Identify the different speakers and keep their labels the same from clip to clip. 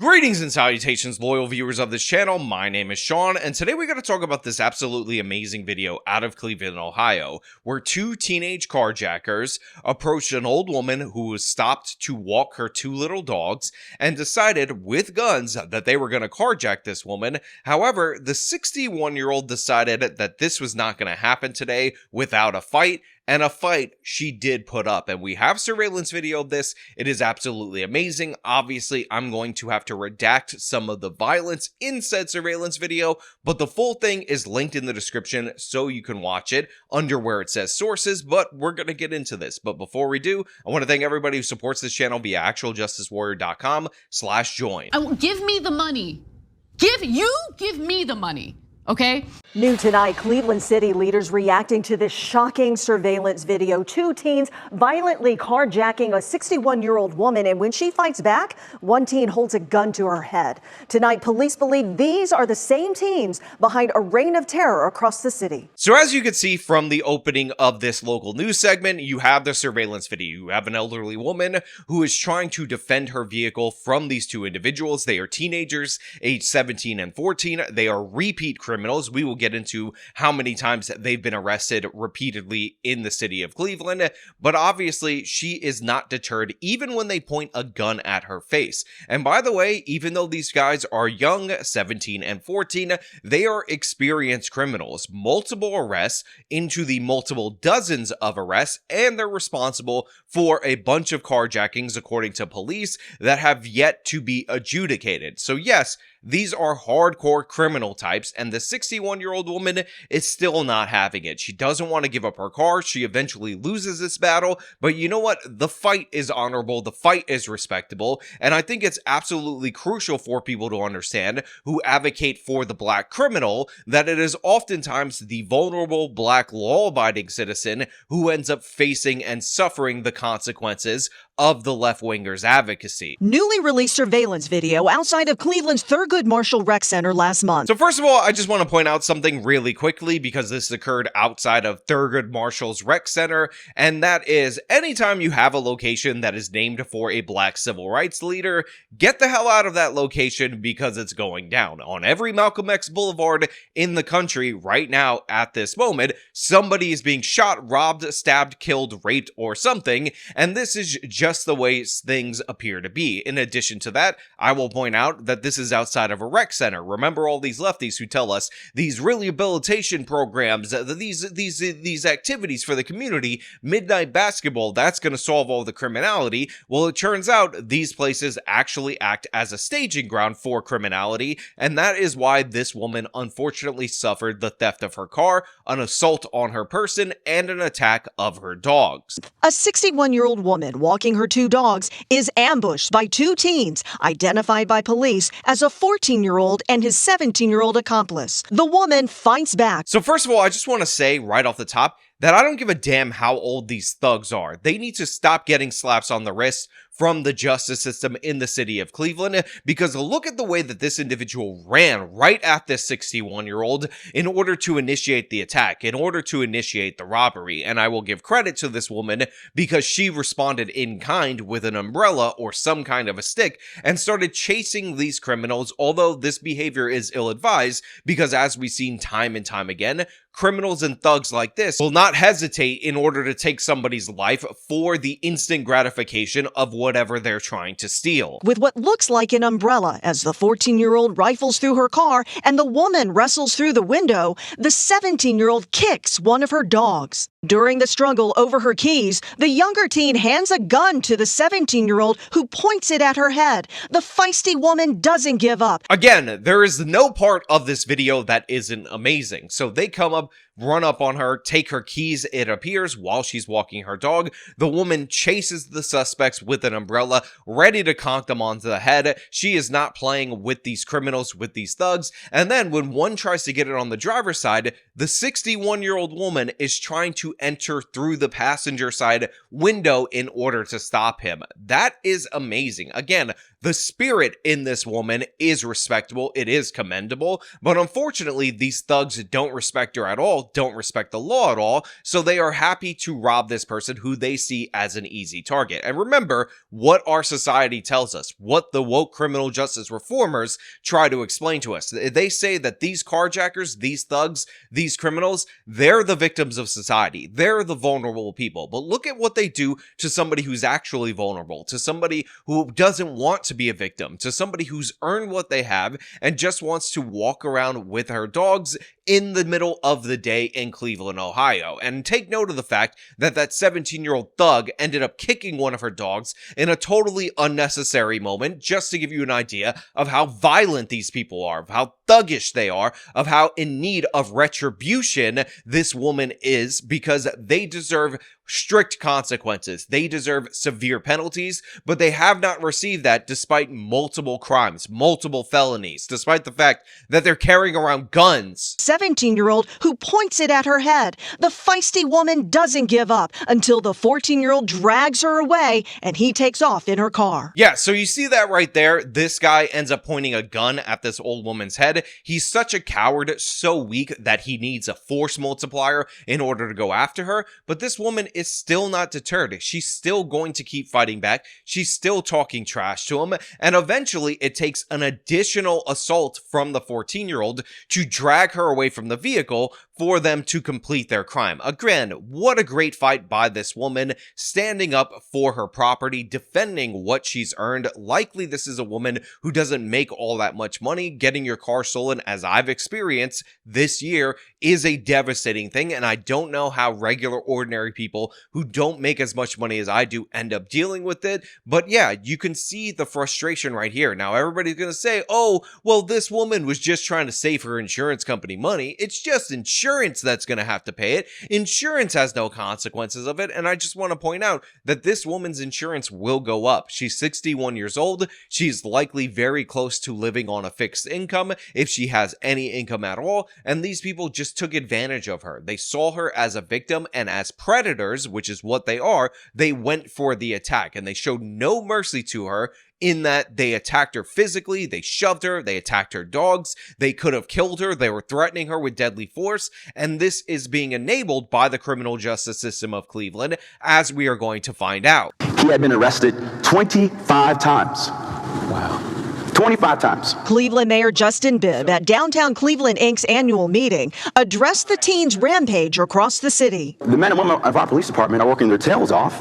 Speaker 1: Greetings and salutations, loyal viewers of this channel. My name is Sean, and today we're going to talk about this absolutely amazing video out of Cleveland, Ohio, where two teenage carjackers approached an old woman who was stopped to walk her two little dogs and decided with guns that they were going to carjack this woman. However, the 61-year-old decided that this was not going to happen today without a fight. And a fight she did put up, and we have surveillance video of this. It is absolutely amazing. Obviously, I'm going to have to redact some of the violence in said surveillance video, but the full thing is linked in the description so you can watch it under where it says sources, but we're going to get into this. But before we do, I want to thank everybody who supports this channel via actualjusticewarrior.com/join.
Speaker 2: Give me the money. Give me the money. Okay.
Speaker 3: New tonight, Cleveland City leaders reacting to this shocking surveillance video. Two teens violently carjacking a 61-year-old woman, and when she fights back, one teen holds a gun to her head. Tonight, police believe these are the same teens behind a reign of terror across the city.
Speaker 1: So as you can see from the opening of this local news segment, you have the surveillance video. You have an elderly woman who is trying to defend her vehicle from these two individuals. They are teenagers, age 17 and 14. They are repeat criminals. We will get into how many times they've been arrested repeatedly in the city of Cleveland, but obviously she is not deterred even when they point a gun at her face. And by the way, even though these guys are young, 17 and 14, they are experienced criminals, multiple arrests into the multiple dozens of arrests, and they're responsible for a bunch of carjackings according to police that have yet to be adjudicated. So yes, these are hardcore criminal types, and the 61-year-old woman is still not having it. She doesn't want to give up her car. She eventually loses this battle, but you know what? The fight is honorable. The fight is respectable, and I think it's absolutely crucial for people to understand who advocate for the black criminal that it is oftentimes the vulnerable black law-abiding citizen who ends up facing and suffering the consequences of the left-wingers' advocacy.
Speaker 3: Newly released surveillance video outside of Cleveland's Thurgood Marshall Rec Center last month.
Speaker 1: So first of all, I just want to point out something really quickly because this occurred outside of Thurgood Marshall's Rec Center, and that is anytime you have a location that is named for a black civil rights leader, get the hell out of that location because it's going down. On every Malcolm X Boulevard in the country right now at this moment, somebody is being shot, robbed, stabbed, killed, raped, or something, and this is just the way things appear to be. In addition to that, I will point out that this is outside of a rec center. Remember all these lefties who tell us these rehabilitation programs, these activities for the community, midnight basketball, that's going to solve all the criminality. Well, it turns out these places actually act as a staging ground for criminality, and that is why this woman unfortunately suffered the theft of her car, an assault on her person, and an attack of her dogs.
Speaker 3: A 61-year-old woman walking her two dogs is ambushed by two teens identified by police as a 14-year-old and his 17-year-old accomplice. The woman fights back.
Speaker 1: So first of all, I just want to say right off the top that I don't give a damn how old these thugs are. They need to stop getting slaps on the wrist from the justice system in the city of Cleveland, because look at the way that this individual ran right at this 61-year-old in order to initiate the attack, in order to initiate the robbery. And I will give credit to this woman because she responded in kind with an umbrella or some kind of a stick and started chasing these criminals, although this behavior is ill-advised because, as we've seen time and time again, criminals and thugs like this will not hesitate in order to take somebody's life for the instant gratification of whatever they're trying to steal.
Speaker 3: With what looks like an umbrella as the 14-year-old rifles through her car and the woman wrestles through the window, the 17-year-old kicks one of her dogs. During the struggle over her keys, the younger teen hands a gun to the 17-year-old who points it at her head. The feisty woman doesn't give up.
Speaker 1: Again, there is no part of this video that isn't amazing. So they come up, run up on her, take her keys, it appears, while she's walking her dog. The woman chases the suspects with an umbrella, ready to conk them onto the head. She is not playing with these criminals, with these thugs. And then when one tries to get it on the driver's side, the 61-year-old woman is trying to enter through the passenger side window in order to stop him. That is amazing. Again, The spirit in this woman is respectable. It is commendable. But unfortunately, these thugs don't respect her at all, don't respect the law at all. So they are happy to rob this person who they see as an easy target. And remember what our society tells us, what the woke criminal justice reformers try to explain to us. They say that these carjackers, these thugs, these criminals, they're the victims of society. They're the vulnerable people. But look at what they do to somebody who's actually vulnerable, to somebody who doesn't want to be a victim, to somebody who's earned what they have and just wants to walk around with her dogs in the middle of the day in Cleveland, Ohio. And take note of the fact that that 17-year-old thug ended up kicking one of her dogs in a totally unnecessary moment, just to give you an idea of how violent these people are, of how thuggish they are, of how in need of retribution this woman is, because they deserve strict consequences. They deserve severe penalties, but they have not received that despite multiple crimes, multiple felonies, despite the fact that they're carrying around guns.
Speaker 3: 17-year-old who points it at her head. The feisty woman doesn't give up until the 14-year-old drags her away and he takes off in her car.
Speaker 1: Yeah, so you see that right there. This guy ends up pointing a gun at this old woman's head. He's such a coward, so weak that he needs a force multiplier in order to go after her. But this woman is still not deterred. She's still going to keep fighting back. She's still talking trash to him. And eventually it takes an additional assault from the 14-year-old to drag her away from the vehicle for them to complete their crime. Again, what a great fight by this woman, standing up for her property, defending what she's earned. Likely this is a woman who doesn't make all that much money. Getting your car stolen, as I've experienced this year, is a devastating thing, and I don't know how regular, ordinary people who don't make as much money as I do end up dealing with it. But yeah, you can see the frustration right here. Now, everybody's gonna say, oh, well, this woman was just trying to save her insurance company money. It's just insurance that's gonna have to pay it. Insurance has no consequences of it, and I just want to point out that this woman's insurance will go up. She's 61 years old. She's likely very close to living on a fixed income, if she has any income at all, and these people just took advantage of her. They saw her as a victim, and as predators, which is what they are, they went for the attack, and they showed no mercy to her in that they attacked her physically, they shoved her, they attacked her dogs, they could have killed her, they were threatening her with deadly force, and this is being enabled by the criminal justice system of Cleveland, as we are going to find out.
Speaker 4: He had been arrested 25 times. Wow. 25 times.
Speaker 3: Cleveland Mayor Justin Bibb at Downtown Cleveland Inc.'s annual meeting addressed the teens' rampage across the city.
Speaker 4: The men and women of our police department are working their tails off,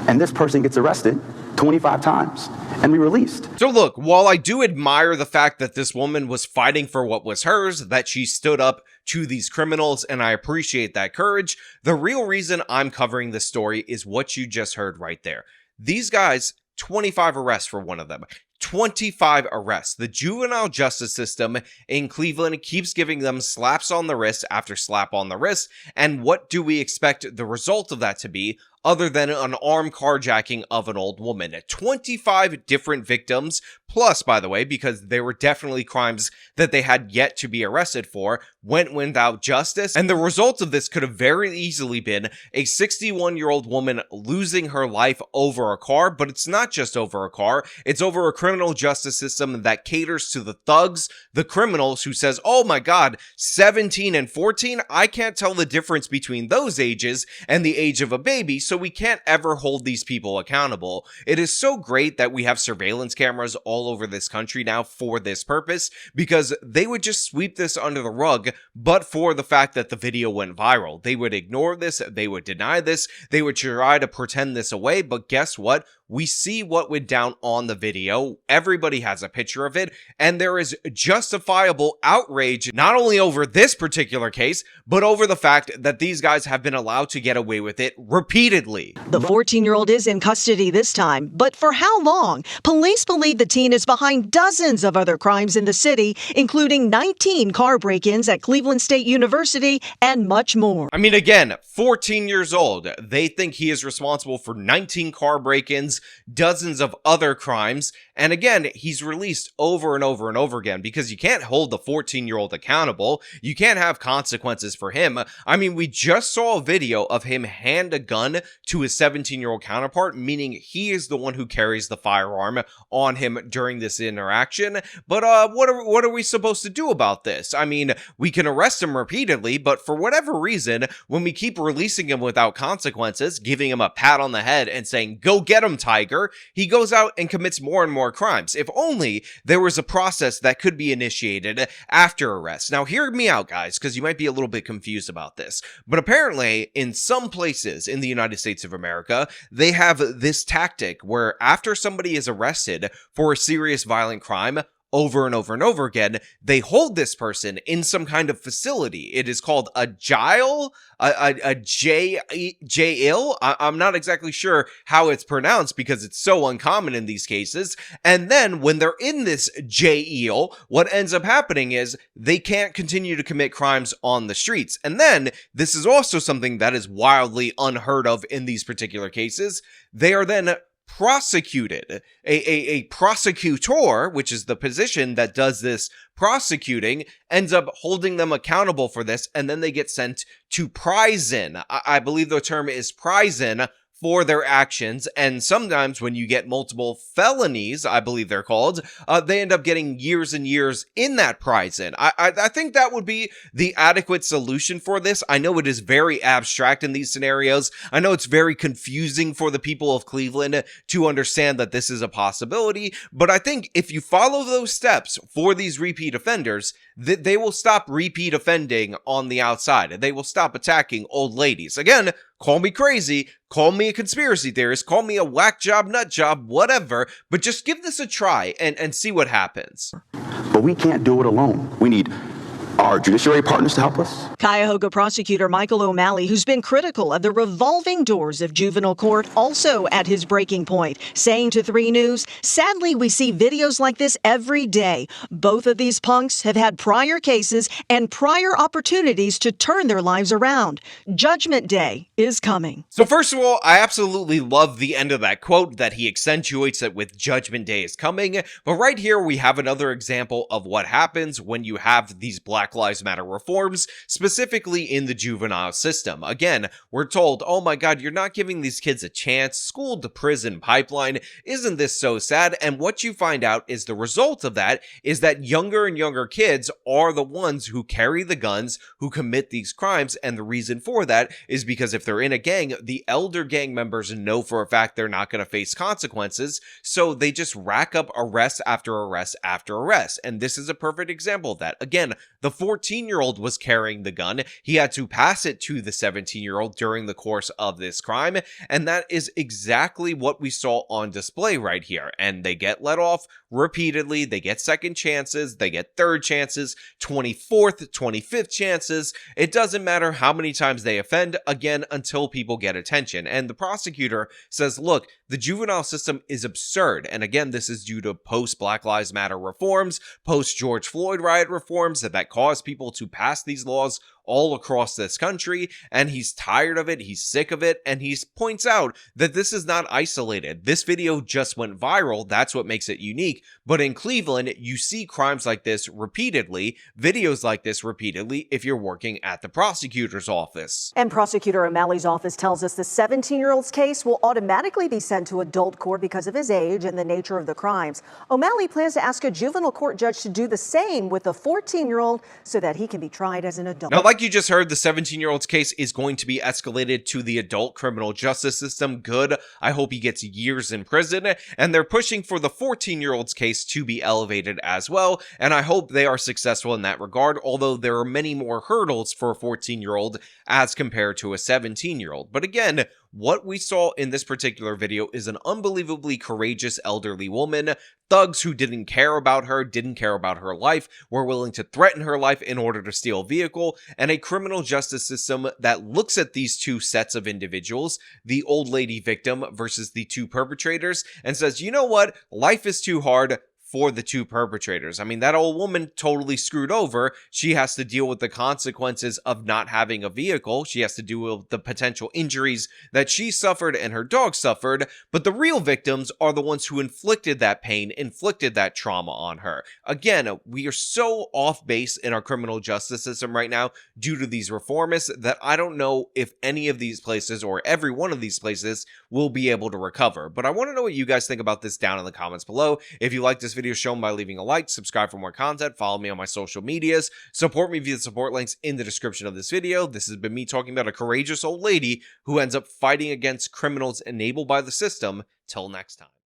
Speaker 4: and this person gets arrested 25 times and be released.
Speaker 1: So look, while I do admire the fact that this woman was fighting for what was hers, that she stood up to these criminals, and I appreciate that courage, the real reason I'm covering this story is what you just heard right there. These guys, 25 arrests for one of them. 25 arrests. The juvenile justice system in Cleveland keeps giving them slaps on the wrist after slap on the wrist, and what do we expect the result of that to be? Other than an armed carjacking of an old woman. 25 different victims, plus, by the way, because there were definitely crimes that they had yet to be arrested for, went without justice, and the result of this could have very easily been a 61-year-old woman losing her life over a car, but it's not just over a car, it's over a criminal justice system that caters to the thugs, the criminals who says, oh my god, 17 and 14, I can't tell the difference between those ages and the age of a baby, so we can't ever hold these people accountable. It is so great that we have surveillance cameras all over this country now for this purpose, because they would just sweep this under the rug, but for the fact that the video went viral. They would ignore this, they would deny this, they would try to pretend this away, but guess what? We see what went down on the video. Everybody has a picture of it, and there is justifiable outrage not only over this particular case, but over the fact that these guys have been allowed to get away with it repeatedly.
Speaker 3: The 14-year-old is in custody this time, but for how long? Police believe the teen is behind dozens of other crimes in the city, including 19 car break-ins at Cleveland State University and much more.
Speaker 1: I mean, again, 14 years old. They think he is responsible for 19 car break-ins, crimes, dozens of other crimes. And again, he's released over and over and over again because you can't hold the 14-year-old accountable. You can't have consequences for him. I mean, we just saw a video of him hand a gun to his 17-year-old counterpart, meaning he is the one who carries the firearm on him during this interaction. But what are we supposed to do about this? I mean, we can arrest him repeatedly, but for whatever reason, when we keep releasing him without consequences, giving him a pat on the head and saying, "Go get him, Tiger," he goes out and commits more and more crimes. If only there was a process that could be initiated after arrest. Now, hear me out, guys, because you might be a little bit confused about this. But apparently, in some places in the United States of America, they have this tactic where after somebody is arrested for a serious violent crime, over and over and over again, they hold this person in some kind of facility. It is called a jail, jail. I'm not exactly sure how it's pronounced because it's so uncommon in these cases. And then when they're in this jail, what ends up happening is they can't continue to commit crimes on the streets. And then this is also something that is wildly unheard of in these particular cases. They are then prosecuted. A prosecutor, which is the position that does this prosecuting, ends up holding them accountable for this, and then they get sent to prison. I believe the term is prison for their actions, and sometimes when you get multiple felonies, I believe they're called, they end up getting years and years in that prison. I think that would be the adequate solution for this. I know it is very abstract in these scenarios. I know it's very confusing for the people of Cleveland to understand that this is a possibility, but I think if you follow those steps for these repeat offenders, they will stop repeat offending on the outside, and they will stop attacking old ladies. Again, call me crazy, call me a conspiracy theorist, call me a whack job, nut job, whatever, but just give this a try and see what happens.
Speaker 4: But we can't do it alone. We need our judiciary partners to help us.
Speaker 3: Cuyahoga prosecutor Michael O'Malley, who's been critical of the revolving doors of juvenile court, also at his breaking point, saying to 3 News, "Sadly, we see videos like this every day. Both of these punks have had prior cases and prior opportunities to turn their lives around. Judgment Day is coming."
Speaker 1: So first of all, I absolutely love the end of that quote, that he accentuates it with "Judgment Day is coming." But right here, we have another example of what happens when you have these Black Lives Matter reforms, specifically in the juvenile system. Again, we're told, oh my god, you're not giving these kids a chance, school to prison pipeline, isn't this so sad? And what you find out is the result of that is that younger and younger kids are the ones who carry the guns, who commit these crimes, and the reason for that is because if they're in a gang, the elder gang members know for a fact they're not going to face consequences, so they just rack up arrest after arrest after arrest, and this is a perfect example of that. Again, the 14-year-old was carrying the gun. He had to pass it to the 17-year-old during the course of this crime, and that is exactly what we saw on display right here. And they get let off repeatedly. They get second chances. They get third chances, 24th, 25th chances. It doesn't matter how many times they offend, again, until people get attention. And the prosecutor says, look, the juvenile system is absurd. And again, this is due to post-Black Lives Matter reforms, post-George Floyd riot reforms that caused people to pass these laws all across this country, and he's tired of it, he's sick of it, and he points out that this is not isolated. This video just went viral, that's what makes it unique, but in Cleveland, you see crimes like this repeatedly, videos like this repeatedly, if you're working at the prosecutor's office.
Speaker 3: And Prosecutor O'Malley's office tells us the 17-year-old's case will automatically be sent to adult court because of his age and the nature of the crimes. O'Malley plans to ask a juvenile court judge to do the same with the 14-year-old so that he can be tried as an adult.
Speaker 1: Now, like you just heard, the 17-year-old's case is going to be escalated to the adult criminal justice system. Good. I hope he gets years in prison. And they're pushing for the 14-year-old's case to be elevated as well. And I hope they are successful in that regard, although there are many more hurdles for a 14-year-old as compared to a 17-year-old. But again, what we saw in this particular video is an unbelievably courageous elderly woman. Thugs who didn't care about her life, were willing to threaten her life in order to steal a vehicle, and a criminal justice system that looks at these two sets of individuals, the old lady victim versus the two perpetrators, and says, you know what, life is too hard, for the two perpetrators. I mean, that old woman totally screwed over. She has to deal with the consequences of not having a vehicle. She has to deal with the potential injuries that she suffered and her dog suffered. But the real victims are the ones who inflicted that pain, inflicted that trauma on her. Again, we are so off base in our criminal justice system right now due to these reformists that I don't know if any of these places or every one of these places will be able to recover. But I want to know what you guys think about this down in the comments below. If you like this video, show them by leaving a like, subscribe for more content, follow me on my social medias, support me via the support links in the description of this video. This has been me talking about a courageous old lady who ends up fighting against criminals enabled by the system. Till next time.